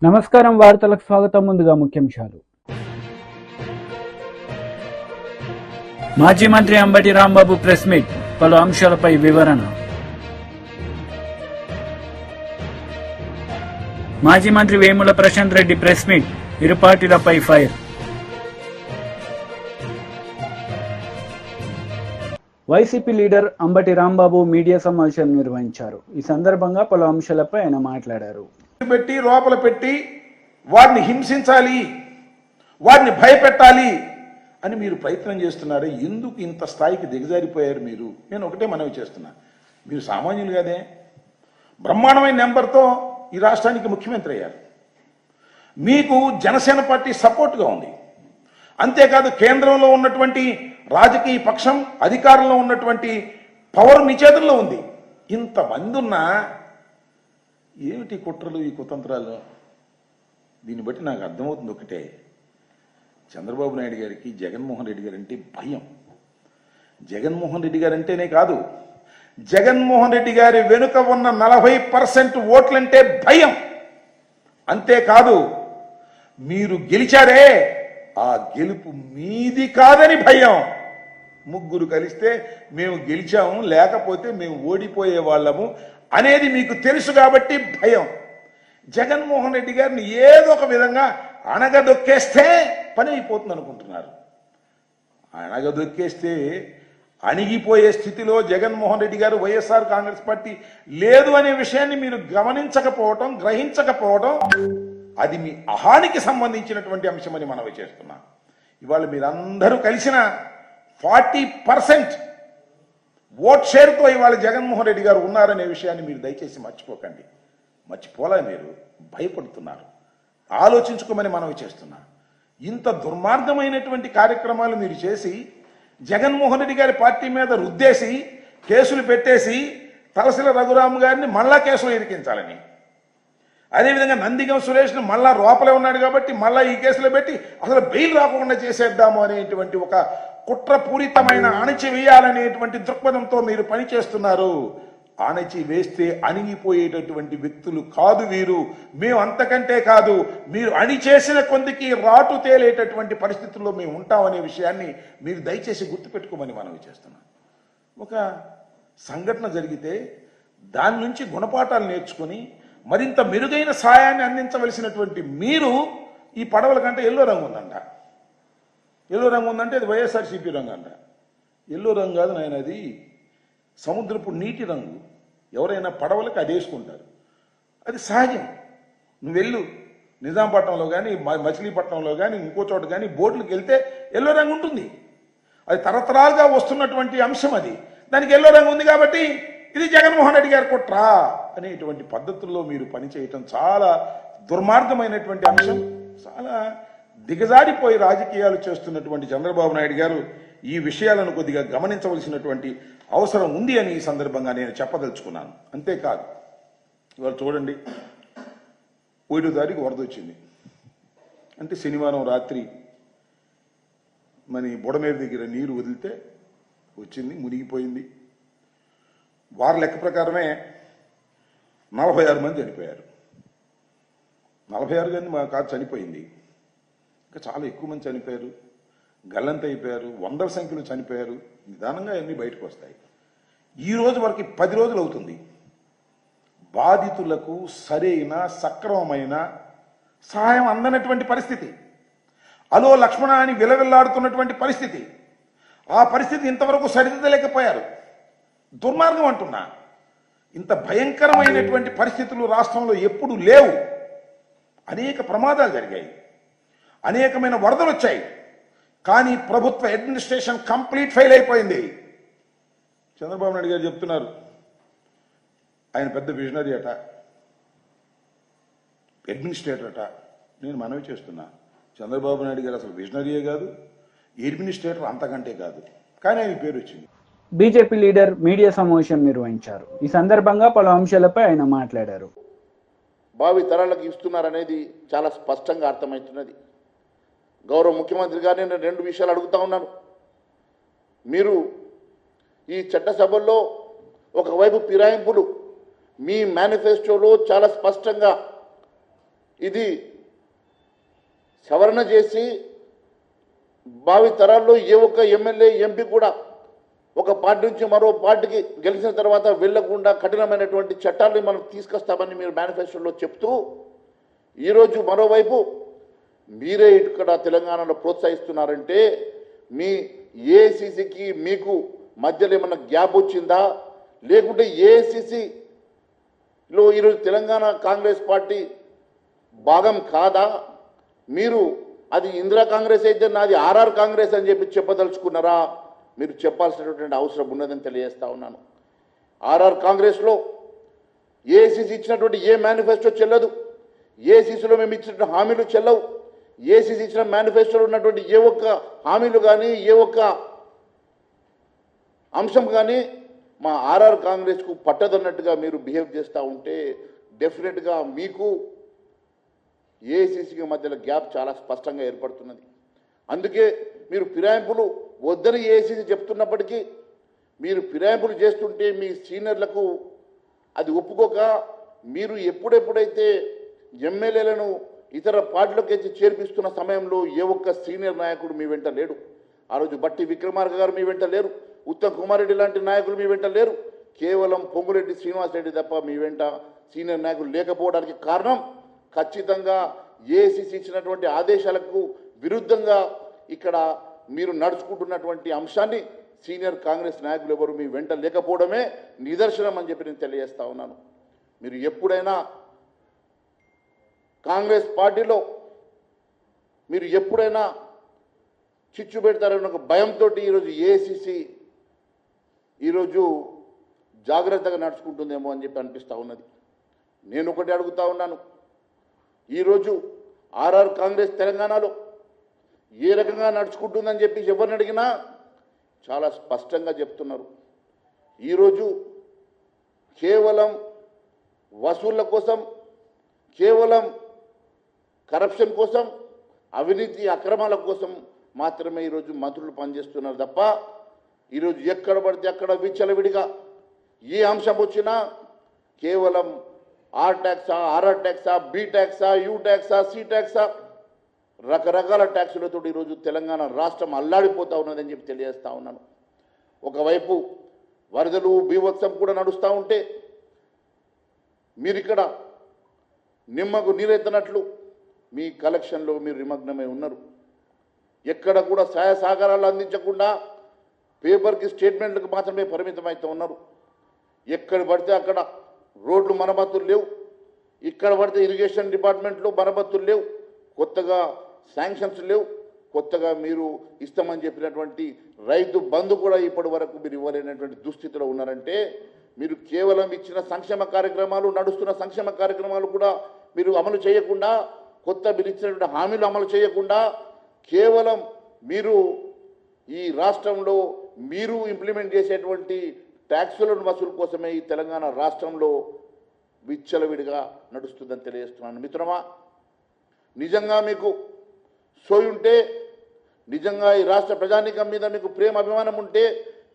నమస్కారం వార్తలకు స్వాగతం. ముందుగా ముఖ్యాంశాలు. మాజీ మంత్రి అంబటి రాంబాబు ప్రెస్ మీట్, పలు అంశాలపై వివరణ. మాజీ మంత్రి వేముల ప్రశాంత్ రెడ్డి ప్రెస్ మీట్, ఇరు పార్టీలపై fire. YCP leader Ambati Rambabu media సమావేశం నిర్వహించారు. ఈ సందర్భంగా పలు అంశాలపై ఆయన మాట్లాడారు. పెట్టి లోపల పెట్టి వారిని హింసించాలి, వారిని భయపెట్టాలి అని మీరు ప్రయత్నం చేస్తున్నారు. ఎందుకు ఇంత స్థాయికి దిగజారిపోయారు మీరు? నేను ఒకటే మనవి చేస్తున్నా, మీరు సామాన్యులు కదే, బ్రహ్మాండమైన నెంబర్తో ఈ రాష్ట్రానికి ముఖ్యమంత్రి అయ్యారు. మీకు జనసేన పార్టీ సపోర్ట్గా ఉంది. అంతేకాదు కేంద్రంలో ఉన్నటువంటి రాజకీయ పక్షం, అధికారంలో ఉన్నటువంటి పవర్ మీ చేతుల్లో ఉంది. ఇంతమంది ఉన్నా ఏమిటి కుట్రలు, ఈ కుతంత్రాలు? దీన్ని బట్టి నాకు అర్థమవుతుంది ఒకటే, చంద్రబాబు నాయుడు గారికి జగన్మోహన్ రెడ్డి గారు అంటే భయం. జగన్మోహన్ రెడ్డి గారు అంటేనే కాదు, జగన్మోహన్ రెడ్డి గారి వెనుక ఉన్న 40% ఓట్లంటే భయం. అంతేకాదు మీరు గెలిచారే, ఆ గెలుపు మీది కాదని భయం. ముగ్గురు కలిస్తే మేము గెలిచాము, లేకపోతే మేము ఓడిపోయే వాళ్ళము అనేది మీకు తెలుసు కాబట్టి భయం. జగన్మోహన్ రెడ్డి గారిని ఏదో ఒక విధంగా అణగదొక్కేస్తే పని అయిపోతుంది అనుకుంటున్నారు. అణగదొక్కేస్తే అణిగిపోయే స్థితిలో జగన్మోహన్ రెడ్డి గారు, వైఎస్ఆర్ కాంగ్రెస్ పార్టీ లేదు అనే విషయాన్ని మీరు గమనించకపోవటం, గ్రహించకపోవడం, అది మీ అహానికి సంబంధించినటువంటి అంశమని మనవి చేస్తున్నాం. ఇవాళ మీరందరూ కలిసిన 40% ఓట్ షేర్తో ఇవాళ జగన్మోహన్ రెడ్డి గారు ఉన్నారనే విషయాన్ని మీరు దయచేసి మర్చిపోకండి. మర్చిపోలే, మీరు భయపడుతున్నారు. ఆలోచించుకోమని మనవి చేస్తున్నా. ఇంత దుర్మార్గమైనటువంటి కార్యక్రమాలు మీరు చేసి జగన్మోహన్ రెడ్డి గారి పార్టీ మీద రుద్దేసి కేసులు పెట్టేసి తలసిల రఘురామ్ గారిని మళ్ళా కేసులో ఇరికించాలని, అదేవిధంగా నందిగం సురేష్ను మళ్ళా లోపలే ఉన్నాడు కాబట్టి మళ్ళా ఈ కేసులో పెట్టి అసలు బెయిల్ రాకుండా చేసేద్దాము అనేటువంటి ఒక కుట్రపూరితమైన అణచివేయాలనేటువంటి దృక్పథంతో మీరు పనిచేస్తున్నారు. అణచి వేస్తే అణిగిపోయేటటువంటి వ్యక్తులు కాదు వీరు. మేము అంతకంటే కాదు, మీరు అణిచేసిన కొందికి రాటు తేలేటటువంటి పరిస్థితుల్లో మేము ఉంటామనే విషయాన్ని మీరు దయచేసి గుర్తుపెట్టుకోమని మనవి చేస్తున్నాం. ఒక సంఘటన జరిగితే దాని నుంచి గుణపాఠాలు నేర్చుకుని మరింత మెరుగైన సాయాన్ని అందించవలసినటువంటి మీరు, ఈ పడవల కంటే ఎల్లో రంగు ఉందంట, ఎల్లో రంగు ఉందంటే అది వైఎస్ఆర్సీపీ రంగు అంట. ఎల్లో రంగు కాదు నాయన, అది సముద్రపు నీటి రంగు. ఎవరైనా పడవలకు అది వేసుకుంటారు, అది సహజం. నువ్వు వెళ్ళు, నిజాంపట్నంలో కానీ మచిలీపట్నంలో కానీ ఇంకో చోట కానీ బోట్లకు వెళ్తే ఎల్లో రంగు ఉంటుంది. అది తరతరాలుగా వస్తున్నటువంటి అంశం. అది దానికి ఎల్లో రంగు ఉంది కాబట్టి ఇది జగన్మోహన్ రెడ్డి గారి కుట్రా అనేటువంటి పద్ధతుల్లో మీరు పనిచేయటం చాలా దుర్మార్గమైనటువంటి అంశం. చాలా దిగజారిపోయి రాజకీయాలు చేస్తున్నటువంటి చంద్రబాబు నాయుడు గారు ఈ విషయాలను కొద్దిగా గమనించవలసినటువంటి అవసరం ఉంది అని ఈ సందర్భంగా నేను చెప్పదలుచుకున్నాను. అంతేకాదు, ఇవాళ చూడండి, 1వ తారీఖు వరద వచ్చింది అంటే శనివారం రాత్రి మన బుడమేరు దగ్గర నీరు వదిలితే వచ్చింది, మునిగిపోయింది. వారి లెక్క ప్రకారమే 46 మంది చనిపోయారు. 46 మంది మా కాదు చనిపోయింది, ఇంకా చాలా ఎక్కువ మంది చనిపోయారు, గల్లంత అయిపోయారు, వందల సంఖ్యలో చనిపోయారు. నిదానంగా అన్నీ బయటకు వస్తాయి. ఈ రోజు వరకు 10 రోజులు అవుతుంది. బాధితులకు సరైన సక్రమమైన సహాయం అందనటువంటి పరిస్థితి, అలో లక్ష్మణ అని విలవిల్లాడుతున్నటువంటి పరిస్థితి. ఆ పరిస్థితి ఇంతవరకు సరిదిద్దలేకపోయారు. దుర్మార్గం అంటున్నా. ఇంత భయంకరమైనటువంటి పరిస్థితులు రాష్ట్రంలో ఎప్పుడు లేవు. అనేక ప్రమాదాలు జరిగాయి, అనేకమైన వరదలు వచ్చాయి, కానీ ప్రభుత్వ అడ్మినిస్ట్రేషన్ కంప్లీట్ ఫెయిల్ అయిపోయింది. చంద్రబాబు నాయుడు గారు చెప్తున్నారు ఆయన పెద్ద విజనరీ అట, అడ్మినిస్ట్రేటర్ అట. నేను మనవి చేస్తున్నా, చంద్రబాబు నాయుడు గారు అసలు విజనరీయే కాదు, అడ్మినిస్ట్రేటర్ అంతకంటే కాదు, కానీ ఆయన పేరు వచ్చింది. బీజేపీ లీడర్ మీడియా సమావేశం నిర్వహించారు. ఈ సందర్భంగా పలు అంశాలపై ఆయన మాట్లాడారు. భావి తరాలకు ఇస్తున్నారనేది చాలా స్పష్టంగా అర్థమవుతున్నది. గౌరవ ముఖ్యమంత్రి గారిని నేను 2 విషయాలు అడుగుతా ఉన్నాను. మీరు ఈ చట్టసభల్లో ఒకవైపు ఫిరాయింపులు, మీ మేనిఫెస్టోలో చాలా స్పష్టంగా ఇది సవరణ చేసి భావి తరాల్లో ఏ ఒక్క ఎమ్మెల్యే ఎంపీ కూడా ఒక పార్టీ నుంచి మరో పార్టీకి గెలిచిన తర్వాత వెళ్లకుండా కఠినమైనటువంటి చట్టాలను మనం తీసుకొస్తామని మీరు మేనిఫెస్టోలో చెప్తూ ఈరోజు మరోవైపు మీరే ఇక్కడ తెలంగాణలో ప్రోత్సహిస్తున్నారంటే మీ ఏఐసిసికి మీకు మధ్యలో ఏమన్నా గ్యాప్ వచ్చిందా, లేకుంటే ఏఐసిసిలో ఈరోజు తెలంగాణ కాంగ్రెస్ పార్టీ భాగం కాదా? మీరు అది ఇందిరా కాంగ్రెస్ అయితే నాది ఆర్ఆర్ కాంగ్రెస్ అని చెప్పి చెప్పదలుచుకున్నారా? మీరు చెప్పాల్సినటువంటి అవసరం ఉన్నదని తెలియజేస్తా ఉన్నాను. ఆర్ఆర్ కాంగ్రెస్లో ఏఐసిసి ఇచ్చినటువంటి ఏ మేనిఫెస్టో చెల్లదు, ఏఐసిసిలో మేము ఇచ్చినటువంటి హామీలు చెల్లవు. ఏఐసిసి ఇచ్చిన మేనిఫెస్టోలో ఉన్నటువంటి ఏ ఒక్క హామీలు కానీ ఏ ఒక్క అంశం కానీ మా ఆర్ఆర్ కాంగ్రెస్కు పట్టదన్నట్టుగా మీరు బిహేవ్ చేస్తూ ఉంటే డెఫినెట్గా మీకు ఏఐసిసికి మధ్యలో గ్యాప్ చాలా స్పష్టంగా ఏర్పడుతున్నది. అందుకే మీరు ఫిరాయింపులు వద్దని ఏఐసిసి చెప్తున్నప్పటికీ మీరు ఫిరాయింపులు చేస్తుంటే మీ సీనియర్లకు అది ఒప్పుకోక మీరు ఎప్పుడెప్పుడైతే ఎమ్మెల్యేలను ఇతర పార్టీలకు ఎత్తి చేర్పిస్తున్న సమయంలో ఏ ఒక్క సీనియర్ నాయకుడు మీ వెంట లేడు. ఆ రోజు బట్టి విక్రమార్క గారు మీ వెంట లేరు, ఉత్తమ్ కుమార్ రెడ్డి లాంటి నాయకులు మీ వెంట లేరు. కేవలం పొంగురెడ్డి శ్రీనివాస్ రెడ్డి తప్ప మీ వెంట సీనియర్ నాయకులు లేకపోవడానికి కారణం ఖచ్చితంగా ఏఐసిసి ఇచ్చినటువంటి ఆదేశాలకు విరుద్ధంగా ఇక్కడ మీరు నడుచుకుంటున్నటువంటి అంశాన్ని సీనియర్ కాంగ్రెస్ నాయకులు ఎవరు మీ వెంట లేకపోవడమే నిదర్శనం అని చెప్పి నేను తెలియజేస్తా ఉన్నాను. మీరు ఎప్పుడైనా కాంగ్రెస్ పార్టీలో మీరు ఎప్పుడైనా చిచ్చు పెడతారని ఒక భయంతో ఈరోజు ఏఐసిసి ఈరోజు జాగ్రత్తగా నడుచుకుంటుందేమో అని చెప్పి అనిపిస్తూ ఉన్నది. నేను ఒకటి అడుగుతా ఉన్నాను, ఈరోజు ఆర్ఆర్ కాంగ్రెస్ తెలంగాణలో ఏ రకంగా నడుచుకుంటుందని చెప్పి ఎవరిని అడిగినా చాలా స్పష్టంగా చెప్తున్నారు. ఈరోజు కేవలం వసూళ్ల కోసం, కేవలం కరప్షన్ కోసం, అవినీతి అక్రమాల కోసం మాత్రమే ఈరోజు మంత్రులు పనిచేస్తున్నారు తప్ప ఈరోజు ఎక్కడ పడితే అక్కడ విచ్చలవిడిగా ఏ అంశం వచ్చినా కేవలం ఆర్ ట్యాక్సా, ఆర్ఆర్ ట్యాక్సా, బి ట్యాక్సా, యూ ట్యాక్సా, సి ట్యాక్సా, రకరకాల ట్యాక్సులతో ఈరోజు తెలంగాణ రాష్ట్రం అల్లాడిపోతూ ఉన్నదని చెప్పి తెలియజేస్తూ ఉన్నాను. ఒకవైపు వరదలు బీభత్సం కూడా నడుస్తూ ఉంటే మీరు ఇక్కడ నిమ్మకు నీరెత్తనట్లు మీ కలెక్షన్లో మీరు నిమగ్నమై ఉన్నారు. ఎక్కడ కూడా సహాయ సహకారాలు అందించకుండా పేపర్కి స్టేట్మెంట్లకు మాత్రమే పరిమితమవుతూ ఉన్నారు. ఎక్కడ పడితే అక్కడ రోడ్లు మరమ్మతులు లేవు, ఇక్కడ పడితే ఇరిగేషన్ డిపార్ట్మెంట్లో మరమ్మతులు లేవు, కొత్తగా శాంక్షన్స్ లేవు, కొత్తగా మీరు ఇస్తామని చెప్పినటువంటి రైతు బంధు కూడా ఇప్పటి వరకు మీరు ఇవ్వలేనటువంటి దుస్థితిలో ఉన్నారంటే మీరు కేవలం ఇచ్చిన సంక్షేమ కార్యక్రమాలు, నడుస్తున్న సంక్షేమ కార్యక్రమాలు కూడా మీరు అమలు చేయకుండా, కొత్త మీరు ఇచ్చినటువంటి హామీలు అమలు చేయకుండా కేవలం మీరు ఈ రాష్ట్రంలో మీరు ఇంప్లిమెంట్ చేసేటువంటి ట్యాక్సులను వసూలు కోసమే ఈ తెలంగాణ రాష్ట్రంలో విచ్చలవిడిగా నడుస్తుందని తెలియజేస్తున్నాను. మిత్రమా, నిజంగా మీకు సోయుంటే, నిజంగా ఈ రాష్ట్ర ప్రజానీకం మీద మీకు ప్రేమ అభిమానం ఉంటే,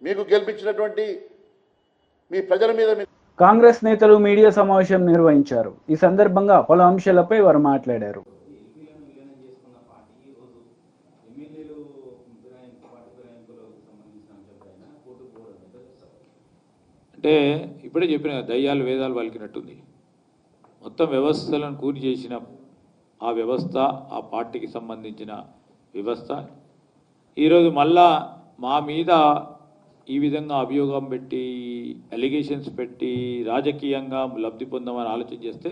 మీకు గెలిపించినటువంటి మీ ప్రజల మీద కాంగ్రెస్ నేతలు మీడియా సమావేశం నిర్వహించారు. ఈ సందర్భంగా పలు అంశాలపై వారు మాట్లాడారు. అంటే ఇప్పుడే చెప్పిన దయ్యాలు వేదాలు పలికినట్టుంది. మొత్తం వ్యవస్థలను కూలి చేసిన ఆ వ్యవస్థ, ఆ పార్టీకి సంబంధించిన వ్యవస్థ ఈరోజు మళ్ళా మా మీద ఈ విధంగా అభియోగం పెట్టి, అలిగేషన్స్ పెట్టి రాజకీయంగా లబ్ధి పొందామని ఆలోచన చేస్తే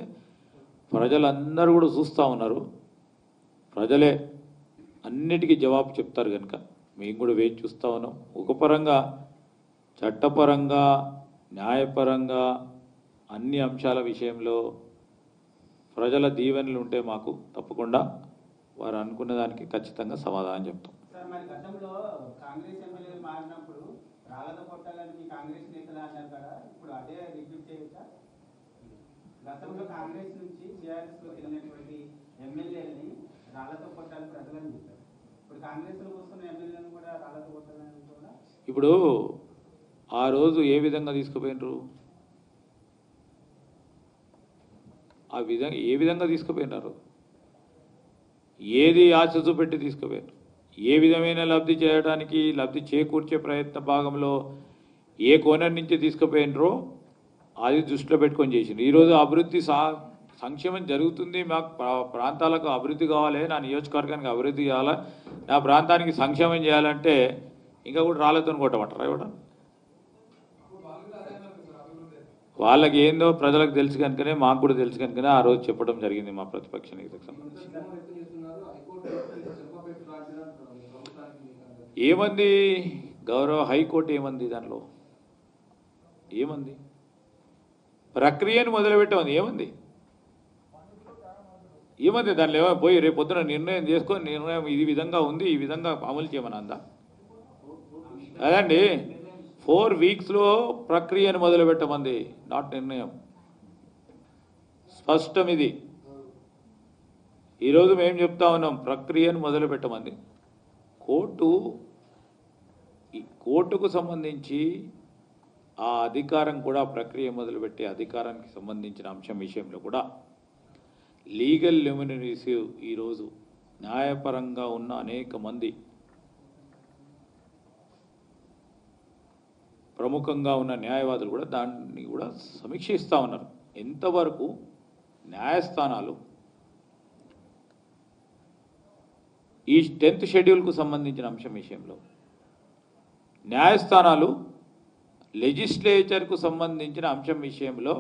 ప్రజలందరూ కూడా చూస్తూ ఉన్నారు. ప్రజలే అన్నిటికీ జవాబు చెప్తారు కనుక మేము కూడా వేచి చూస్తూ ఉన్నాం. ఒక పరంగా చట్టపరంగా, న్యాయపరంగా అన్ని అంశాల విషయంలో ప్రజల దీవెనలు ఉంటే మాకు తప్పకుండా వారు అనుకున్న దానికి ఖచ్చితంగా సమాధానం చెప్తాం. సార్, మరి గతంలో కాంగ్రెస్ ఎమ్మెల్యేలు మారినప్పుడు రాళ్ళతో కొట్టాలని మీ కాంగ్రెస్ నేతలు అన్నారు కదా, ఇప్పుడు అదే రిపీట్ చేయొచ్చా? గతంలో కాంగ్రెస్ నుంచి టీఆర్ఎస్లోకి వెళ్ళినటువంటి ఎమ్మెల్యేలని రాళ్ళతో కొట్టాలని ప్రజలని చెప్పారు. ఇప్పుడు కాంగ్రెస్లో వస్తున్న ఎమ్మెల్యేలను కూడా రాళ్ళతో కొట్టాలని కూడా ఇప్పుడు ఆ రోజు ఏ విధంగా తీసుకుపోయినరు? ఏ విధంగా తీసుకుపోయినారు, ఏది ఆశ చూపెట్టి తీసుకుపోయారు, ఏ విధమైన లబ్ధి చేయడానికి, లబ్ధి చేకూర్చే ప్రయత్న భాగంలో ఏ కోణం నుంచి తీసుకుపోయినరో అది దృష్టిలో పెట్టుకొని చేసిండ్రు. ఈరోజు అభివృద్ధి సంక్షేమం జరుగుతుంది, మాకు ప్రాంతాలకు అభివృద్ధి కావాలి, నా నియోజకవర్గానికి అభివృద్ధి కావాలి, నా ప్రాంతానికి సంక్షేమం చేయాలంటే ఇంకా కూడా రాళ్ళతో కొట్టమంటారా ఇవ్వడం? వాళ్ళకి ఏందో ప్రజలకు తెలుసు కనుకనే, మాకు కూడా తెలుసు కనుకనే ఆ రోజు చెప్పడం జరిగింది మా ప్రతిపక్ష నేతకు సంబంధించి. ఏమంది గౌరవ హైకోర్టు, ఏమంది దానిలో, ఏమంది ప్రక్రియను మొదలుపెట్టమంది, ఏమంది దానిలో ఏమో పోయి రేపు పొద్దున నిర్ణయం చేసుకొని నిర్ణయం ఈ విధంగా ఉంది, ఈ విధంగా అమలు చేయమని అందా? అదండి 4 వీక్స్లో ప్రక్రియను మొదలుపెట్టమంది, నాట్ నిర్ణయం. స్పష్టం ఇది. ఈరోజు మేము చెప్తా ఉన్నాం ప్రక్రియను మొదలుపెట్టమంది. కోర్టుకు సంబంధించి ఆ అధికారం కూడా, ప్రక్రియ మొదలుపెట్టే అధికారానికి సంబంధించిన అంశం విషయంలో కూడా లీగల్ ల్యూమినరీస్ ఈరోజు న్యాయపరంగా ఉన్న అనేక మంది ప్రముఖంగా ఉన్న న్యాయవాదులు కూడా దాన్ని కూడా సమీక్షిస్తూ ఉన్నారు. ఎంతవరకు న్యాయస్థానాలు ఈ 10th షెడ్యూల్కు సంబంధించిన అంశం విషయంలో న్యాయస్థానాలు లెజిస్లేచర్కు సంబంధించిన అంశం విషయంలో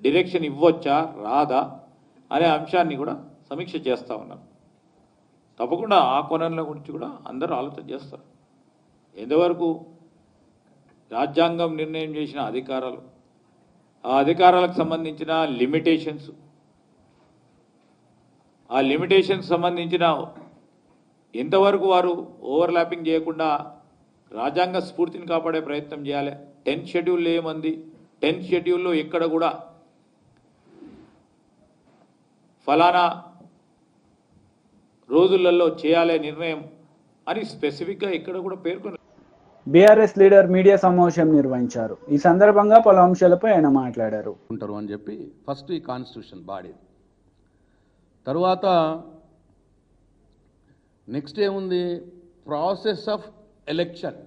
డైరెక్షన్ ఇవ్వచ్చా రాదా అనే అంశాన్ని కూడా సమీక్ష చేస్తూ ఉన్నారు. తప్పకుండా ఆ కోణంలో గురించి కూడా అందరూ ఆలోచన చేస్తారు. ఎంతవరకు రాజ్యాంగం నిర్ణయం చేసిన అధికారాలు, ఆ అధికారాలకు సంబంధించిన లిమిటేషన్స్, ఆ లిమిటేషన్స్ సంబంధించిన ఎంతవరకు వారు ఓవర్లాపింగ్ చేయకుండా రాజ్యాంగ స్ఫూర్తిని కాపాడే ప్రయత్నం చేయాలి. 10th షెడ్యూల్లో ఏమంది, 10th షెడ్యూల్లో ఎక్కడ కూడా ఫలానా రోజులలో చేయాలే నిర్ణయం అని స్పెసిఫిక్గా ఎక్కడ కూడా పేర్కొన్నారు. బీఆర్ఎస్ లీడర్ మీడియా సమావేశం నిర్వహించారు. ఈ సందర్భంగా పలు అంశాలపై ఆయన మాట్లాడారు. ఉంటారు అని చెప్పి ఫస్ట్ ఈ కాన్స్టిట్యూషన్ బాడీ, తరువాత నెక్స్ట్ ఏముంది, ప్రాసెస్ ఆఫ్ ఎలక్షన్.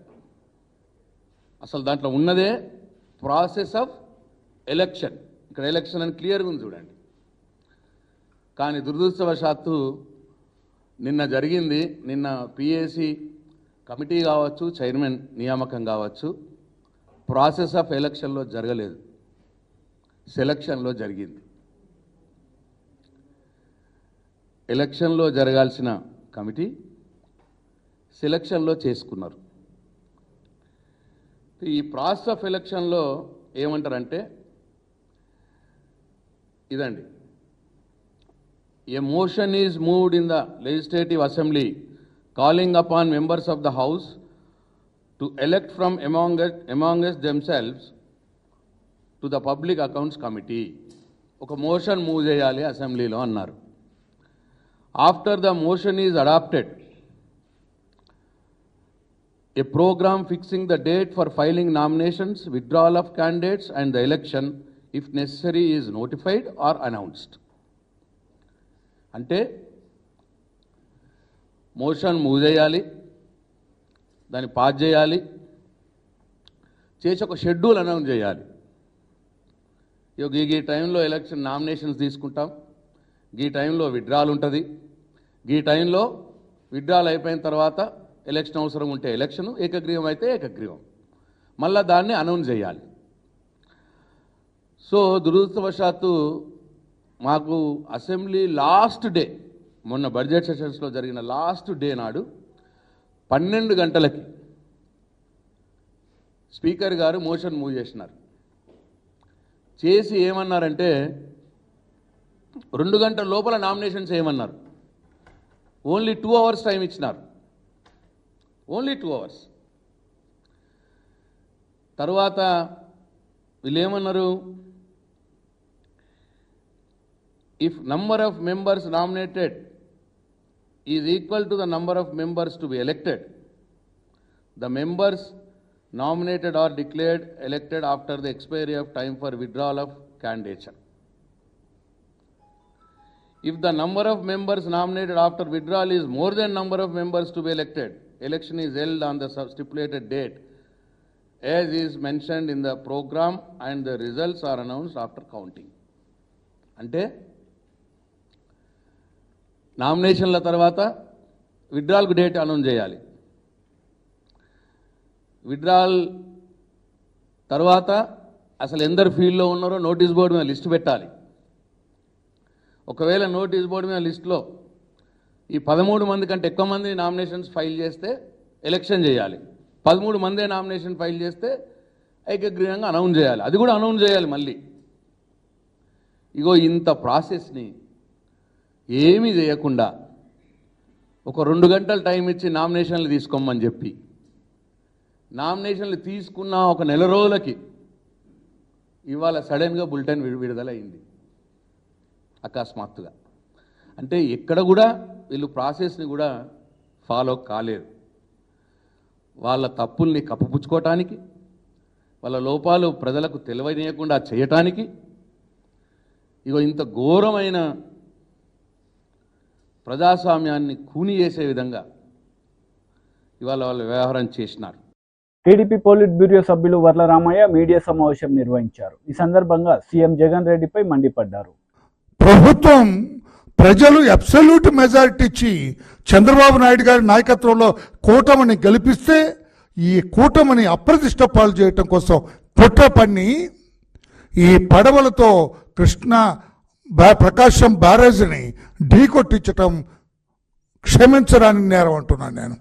అసలు దాంట్లో ఉన్నదే ప్రాసెస్ ఆఫ్ ఎలక్షన్. ఇక్కడ ఎలక్షన్ అని క్లియర్గా ఉంది చూడండి. కానీ దురదృష్టవశాత్తు నిన్న జరిగింది, నిన్న పిఏసి కమిటీ కావచ్చు, చైర్మన్ నియామకం కావచ్చు, ప్రాసెస్ ఆఫ్ ఎలక్షన్లో జరగలేదు, సెలక్షన్లో జరిగింది. ఎలక్షన్లో జరగాల్సిన కమిటీ సెలక్షన్లో చేసుకున్నారు. ఈ ప్రాసెస్ ఆఫ్ ఎలక్షన్లో ఏమంటారంటే ఇదండి, a motion is moved in the legislative assembly calling upon members of the house to elect from among us themselves to the public accounts committee. ఒక మోషన్ మూవ్ చేయాలి అసెంబ్లీలో అన్నారు. After the motion is adopted, a program fixing the date for filing nominations, withdrawal of candidates and the election if necessary is notified or announced. అంటే motion move చేయాలి, దాన్ని pass చేయాలి, చేసి ఒక షెడ్యూల్ అనౌన్స్ చేయాలి. ఈ టైంలో ఎలక్షన్ నామినేషన్స్ తీసుకుంటాం, ఈ టైంలో విత్డ్రాల్ ఉంటుంది, ఈ టైంలో విత్డ్రాల్ అయిపోయిన తర్వాత ఎలక్షన్ అవసరం ఉంటే ఎలక్షన్, ఏకగ్రీవం అయితే ఏకగ్రీవం, మళ్ళీ దాన్ని అనౌన్స్ చేయాలి. సో దురదృష్టవశాత్తు మాకు అసెంబ్లీ లాస్ట్ డే, మొన్న బడ్జెట్ సెషన్స్లో జరిగిన లాస్ట్ డే నాడు 12 గంటలకి స్పీకర్ గారు మోషన్ మూవ్ చేసినారు. చేసి ఏమన్నారంటే 2 గంటల లోపల నామినేషన్స్ ఏమన్నారు. ఓన్లీ 2 hours టైం ఇచ్చినారు, ఓన్లీ 2 hours. తర్వాత వీళ్ళు ఏమన్నారు, if number of members nominated is equal to the number of members to be elected, the members nominated are declared elected after the expiry of time for withdrawal of candidature. If the number of members nominated after withdrawal is more than number of members to be elected, election is held on the stipulated date, as is mentioned in the program, and the results are announced after counting. అంటే నామినేషన్ల తర్వాత విత్డ్రాల్కు date announce చేయాలి. Withdrawal తర్వాత అసలు ఎందరు ఫీల్డ్లో ఉన్నారో notice board మీద లిస్టు పెట్టాలి. ఒకవేళ నోటీస్ బోర్డు మీద లిస్టులో ఈ 13 మంది కంటే ఎక్కువ మంది నామినేషన్స్ ఫైల్ చేస్తే ఎలక్షన్ చేయాలి. 13 మందే నామినేషన్ ఫైల్ చేస్తే ఏకగ్రీవంగా అనౌన్స్ చేయాలి. అది కూడా అనౌన్స్ చేయాలి మళ్ళీ. ఇగో ఇంత ప్రాసెస్ని ఏమీ చేయకుండా ఒక 2 గంటలు టైం ఇచ్చి నామినేషన్లు తీసుకోమని చెప్పి నామినేషన్లు తీసుకున్న ఒక నెల రోజులకి ఇవాళ సడన్గా బులెటిన్ విడుదలైంది అకస్మాత్తుగా. అంటే ఎక్కడ కూడా వీళ్ళు ప్రాసెస్ని కూడా ఫాలో కాలేరు. వాళ్ళ తప్పుల్ని కప్పుపుచ్చుకోవటానికి, వాళ్ళ లోపాలు ప్రజలకు తెలియనీయకుండా చేయటానికి ఇగో ఇంత ఘోరమైన ప్రజాస్వామ్యాన్ని కూని చేసే విధంగా ఇవాళ వాళ్ళు వ్యవహారం చేసినారు. టీడీపీ పోలిట్ బ్యూరో సభ్యులు వర్ల రామయ్య మీడియా సమావేశం నిర్వహించారు. ఈ సందర్భంగా సీఎం జగన్ రెడ్డిపై మండిపడ్డారు. ప్రభుత్వం ప్రజలు అబ్సల్యూట్ మెజారిటీ ఇచ్చి చంద్రబాబు నాయుడు గారి నాయకత్వంలో కూటమిని గెలిపిస్తే ఈ కూటమిని అప్రతిష్ట పాలు చేయటం కోసం కుట్ర పన్ని ఈ పడవలతో కృష్ణా ప్రకాశం బ్యారేజ్ని ఢీకొట్టించటం క్షమించరాని నేరం అంటున్నాను నేను.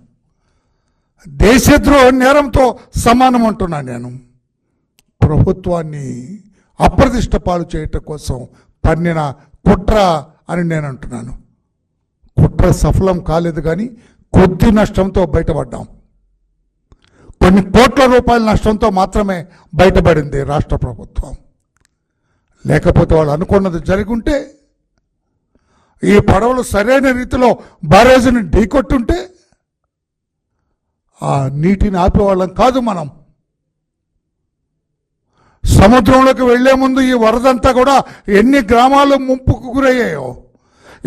దేశద్రోహ నేరంతో సమానం అంటున్నాను నేను. ప్రభుత్వాన్ని అప్రతిష్ట పాలు చేయటం కోసం పన్నిన కుట్ర అని నేను అంటున్నాను. కుట్ర సఫలం కాలేదు, కానీ కొద్ది నష్టంతో బయటపడ్డాం. కొన్ని కోట్ల రూపాయల నష్టంతో మాత్రమే బయటపడింది రాష్ట్ర ప్రభుత్వం. లేకపోతే వాళ్ళు అనుకున్నది జరుగుంటే, ఈ పడవలు సరైన రీతిలో బ్యారేజీని ఢీకొట్టుంటే ఆ నీటిని ఆపేవాళ్ళం కాదు మనం. సముద్రంలోకి వెళ్లే ముందు ఈ వరదంతా కూడా ఎన్ని గ్రామాలు ముంపుకు గురయ్యాయో,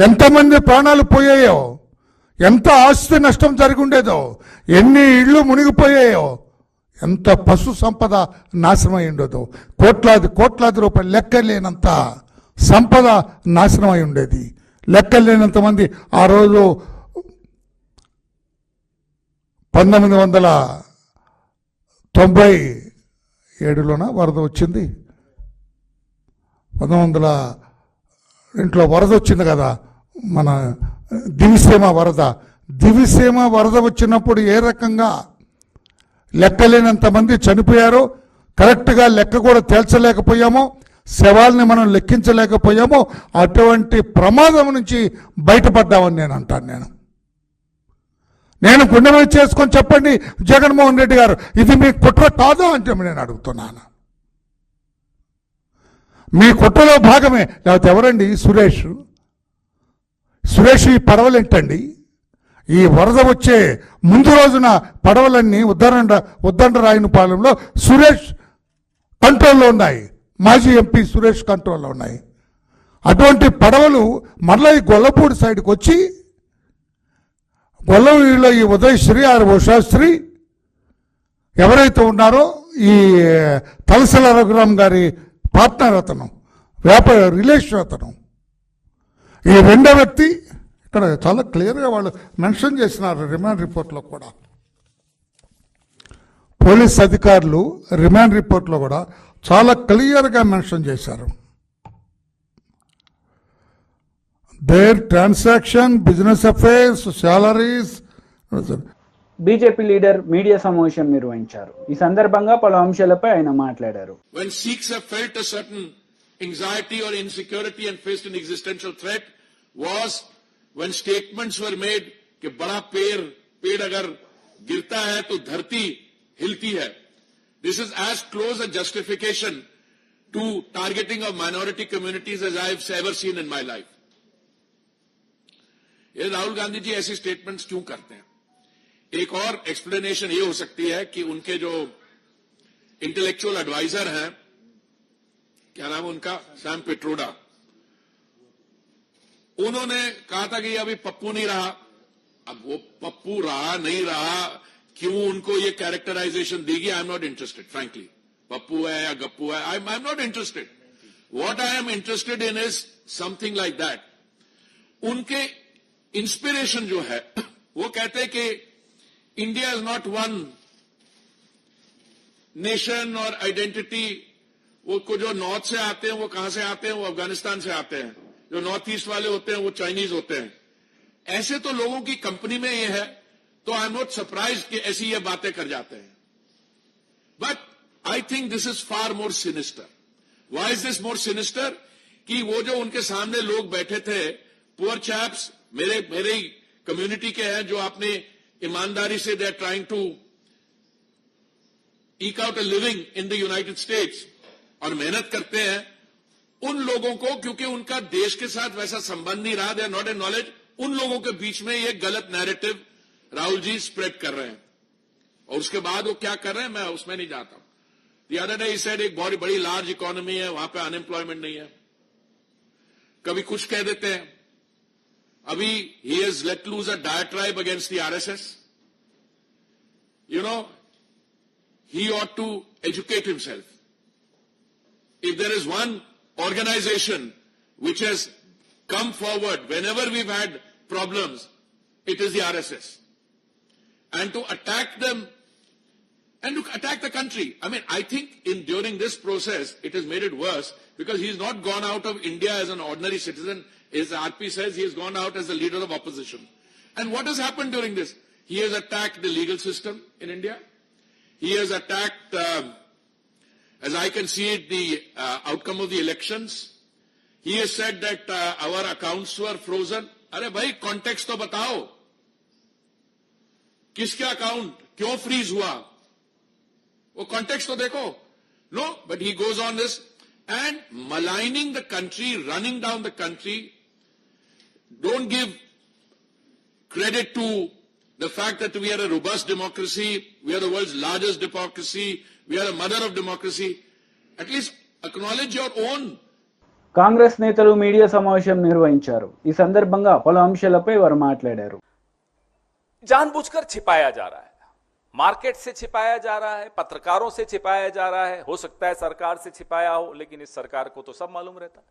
ఎంతమంది ప్రాణాలు పోయాయో, ఎంత ఆస్తి నష్టం జరిగుండేదో, ఎన్ని ఇళ్ళు మునిగిపోయాయో, ఎంత పశు సంపద నాశనమై ఉండేదో, కోట్లాది రూపాయలు లెక్కలేనంత సంపద నాశనమై ఉండేది. లెక్కలేనంత మంది ఆ రోజు 1997లోన వరద వచ్చింది. 1902లో వరద వచ్చింది కదా, మన దివిసీమ వరద వచ్చినప్పుడు ఏ రకంగా లెక్కలేనంత మంది చనిపోయారో, కరెక్ట్గా లెక్క కూడా తేల్చలేకపోయామో, శవాల్ని మనం లెక్కించలేకపోయామో, అటువంటి ప్రమాదం నుంచి బయటపడ్డామని నేను అంటాను. నేను గుండె మీద చేసుకొని చెప్పండి జగన్మోహన్ రెడ్డి గారు, ఇది మీ కుట్ర కాదా అంటే నేను అడుగుతున్నాను. మీ కుట్రలో భాగమే. లేకపోతే ఎవరండి సురేష్ ఈ పడవలేంటండి? ఈ వరద వచ్చే ముందు రోజున పడవలన్నీ ఉద్దండరాయనిపాలెంలో సురేష్ కంట్రోల్లో ఉన్నాయి. మాజీ ఎంపీ సురేష్ కంట్రోల్లో ఉన్నాయి. అటువంటి పడవలు మరలా ఈ గొల్లపూడి సైడ్కి వచ్చి, గొల్లవీడిలో ఈ ఉదయశ్రీ ఉషాశ్రీ ఎవరైతే ఉన్నారో, ఈ తలసల రఘురామ్ గారి పార్ట్నర్ అతను, వ్యాపార రిలేషన్ అతను, ఈ రెండో వ్యక్తి ఇక్కడ చాలా క్లియర్గా వాళ్ళు మెన్షన్ చేసినారు రిమాండ్ రిపోర్ట్లో కూడా. పోలీస్ అధికారులు రిమాండ్ రిపోర్ట్లో కూడా చాలా క్లియర్గా మెన్షన్ చేశారు. There transaction, business affairs, salaries. BJP leader media సమావేశం నిర్వహించారు. ఈ సందర్భంగా పలు అంశాలపై ఆయన మాట్లాడారు. When Sikhs have felt a certain anxiety or insecurity and faced an existential threat was when statements were made कि बड़ा पेड़ अगर गिरता है तो धरती हिलती है. This is as close a justification to targeting of minority communities as I have ever seen in my life. ये राहुल गांधी जी ऐसी स्टेटमेंट्स क्यों करते हैं? एक और एक्सप्लेनेशन ये हो सकती है कि उनके जो इंटेलेक्चुअल एडवाइजर हैं, क्या नाम है उनका, सैम पिट्रोडा, उन्होंने कहा था कि अभी पप्पू नहीं रहा। अब वो पप्पू रहा नहीं रहा, क्यों उनको ये कैरेक्टराइजेशन देगी, I am not interested frankly. Pappu है या गप्पू है, I am not interested. What I am interested in is something like that. उनके इंस्पिरेशन जो है, वो कहते हैं कि India is not one nation और आइडेंटिटी। वो को जो नॉर्थ से आते हैं वो कहां से आते हैं, वो अफगानिस्तान से आते हैं। जो नॉर्थ ईस्ट वाले होते हैं वो चाइनीज होते हैं। ऐसे तो लोगों की कंपनी में ये है, तो आई एम नॉट सरप्राइज कि ऐसी ये बातें कर जाते हैं। But I think this is far more sinister. Why is this more sinister? कि वो जो उनके सामने लोग बैठे थे, पुअर चैप्स, मेरे ही कम्युनिटी के हैं, जो आपने ईमानदारी से they are trying to eke out a living in the United States और मेहनत करते हैं, उन लोगों को, क्योंकि उनका देश के साथ वैसा संबंध नहीं रहा, they are not a knowledge, उन लोगों के बीच में ये गलत नैरेटिव राहुल जी स्प्रेड कर रहे हैं। और उसके बाद वो क्या कर रहे हैं, मैं उसमें नहीं जाता हूं। The other day he said एक बहुत बड़ी लार्ज इकोनॉमी है, वहां पे अनएम्प्लॉयमेंट नहीं है। कभी कुछ कह देते हैं। अभी ही has let loose a diatribe against the RSS. You know, he ought to educate himself. If there is one organization which has come forward whenever we've had problems, it is the RSS. And to attack them and to attack the country. I mean, I think during this process, it has made it worse because he's not gone out of India as an ordinary citizen. As RP says, he has gone out as the leader of opposition. And what has happened during this? He has attacked the legal system in India. He has attacked, as I can see it, the outcome of the elections. He has said that our accounts were frozen. अरे भाई context तो बताओ, किसके account क्यों freeze हुआ, वो context तो देखो. No, but he goes on this and maligning the country, running down the country. Don't give credit to the fact that we are a robust democracy, we are the world's largest democracy, we are the mother of democracy. At least acknowledge your own. Congress నేతలు media సమావేశం నిర్వహించారు. ఈ సందర్భంగా పలు అంశాలపై వారు మాట్లాడారు. जानबूझकर छिपाया जा रहा है, मार्केट से छिपाया जा रहा है, पत्रकारों से छिपाया जा रहा है। हो सकता है सरकार से छिपाया हो, लेकिन इस सरकार को तो सब मालूम रहता है।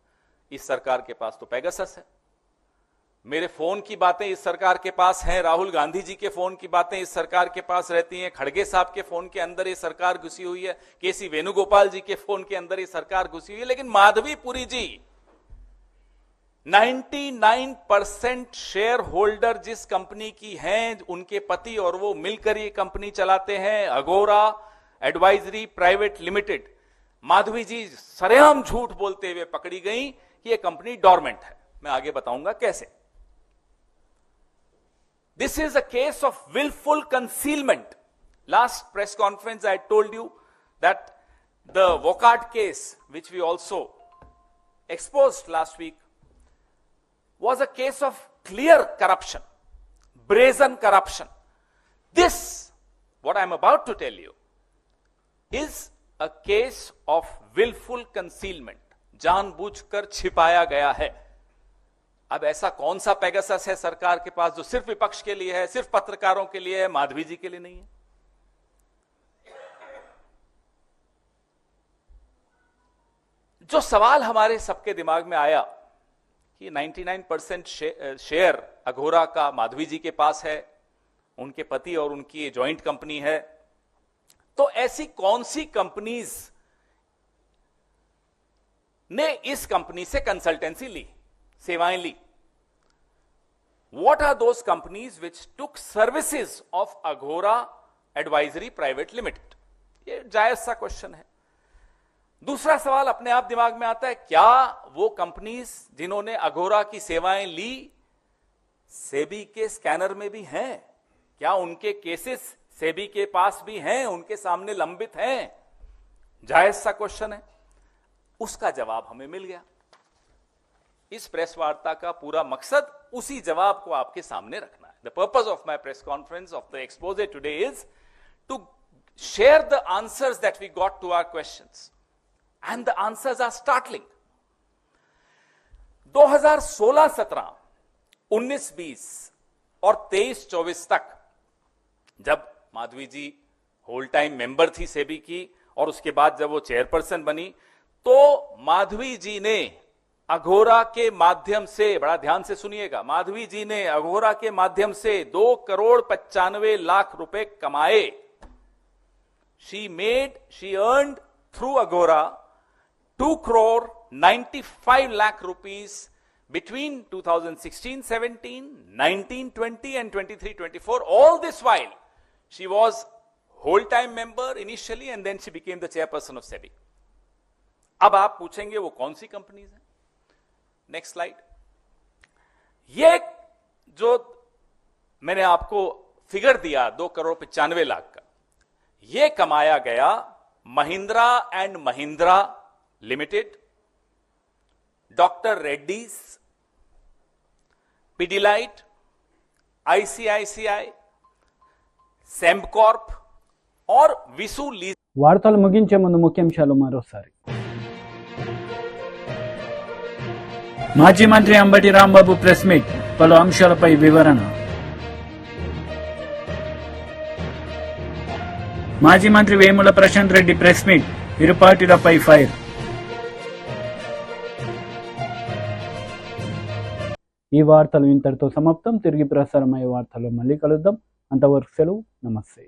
इस सरकार के पास तो पेगासस है। मेरे फोन की बातें इस सरकार के पास हैं, राहुल गांधी जी के फोन की बातें इस सरकार के पास रहती हैं, खड़गे साहब के फोन के अंदर ये सरकार घुसी हुई है, केसी वेणुगोपाल जी के फोन के अंदर ये सरकार घुसी हुई है। लेकिन माधवीपुरी जी 99% शेयर होल्डर जिस कंपनी की हैं, उनके पति और वो मिलकर ये कंपनी चलाते हैं, अगोरा एडवाइजरी प्राइवेट लिमिटेड। माधवी जी सरेआम झूठ बोलते हुए पकड़ी गई कि ये कंपनी डोरमेंट है। मैं आगे बताऊंगा कैसे। This is a case of willful concealment. Last press conference I told you that the Wockhardt case, which we also exposed last week, was a case of clear corruption, brazen corruption. This, what I am about to tell you, is a case of willful concealment. जानबूझकर छिपाया गया है। अब ऐसा कौन सा Pegasus है सरकार के पास जो सिर्फ विपक्ष के लिए है, सिर्फ पत्रकारों के लिए है, माधवी जी के लिए नहीं है? जो सवाल हमारे सबके दिमाग में आया कि 99% शेयर अघोरा का माधवी जी के पास है, उनके पति और उनकी जॉइंट कंपनी है, तो ऐसी कौन सी कंपनीज ने इस कंपनी से कंसल्टेंसी ली, सेवाएं ली? What are those companies which took services of Agora Advisory Private Limited? ये जायज सा क्वेश्चन है। दूसरा सवाल अपने आप दिमाग में आता है, क्या वो कंपनीज जिन्होंने अघोरा की सेवाएं ली सेबी के स्कैनर में भी हैं? क्या उनके केसेस सेबी के पास भी हैं, उनके सामने लंबित हैं? जायज सा क्वेश्चन है। उसका जवाब हमें मिल गया। इस प्रेस वार्ता का पूरा मकसद उसी जवाब को आपके सामने रखना है। The purpose of my press conference of the expose today is to share the answers that we got to our questions, and the answers are startling. 2016-17 19-20 और 23-24 तक, जब Madhabi ji whole time member थी सेबी की और उसके बाद जब वो चेयरपर्सन बनी, तो माधवी जी ने अघोरा के माध्यम से, बड़ा ध्यान से सुनिएगा, माधवी जी ने अघोरा के माध्यम से 2,95,00,000 रुपए कमाए। she earned through Agora 2,95,00,000 rupees between 2016-17, 19-20 and 23-24. All this while she was whole time member initially and then she became the chairperson of SEBI. अब आप पूछेंगे वो कौन सी कंपनीज हैं? Next slide. ये जो मैंने आपको फिगर दिया 2,95,00,000 का, ये कमाया गया Mahindra and Mahindra limited, doctor Reddy's, Pidilite, ICICI, Sembcorp और विसु लीज। వార్తలు ముగించే ముందు ముఖ్యాంశాలు మరోసారి. మాజీ మంత్రి అంబటి రాంబాబు ప్రెస్ మీట్, పలు అంశాలపై వివరణ. మాజీ మంత్రి వేముల ప్రశాంత్ రెడ్డి ప్రెస్ మీట్, ఇరు పార్టీలపై ఫైర్. ఈ వార్తలు ఇంతటితో సమాప్తం. తిరిగి ప్రసారమయ్యే వార్తల్లో మళ్ళీ కలుద్దాం. అంతవరకు సెలవు. నమస్తే.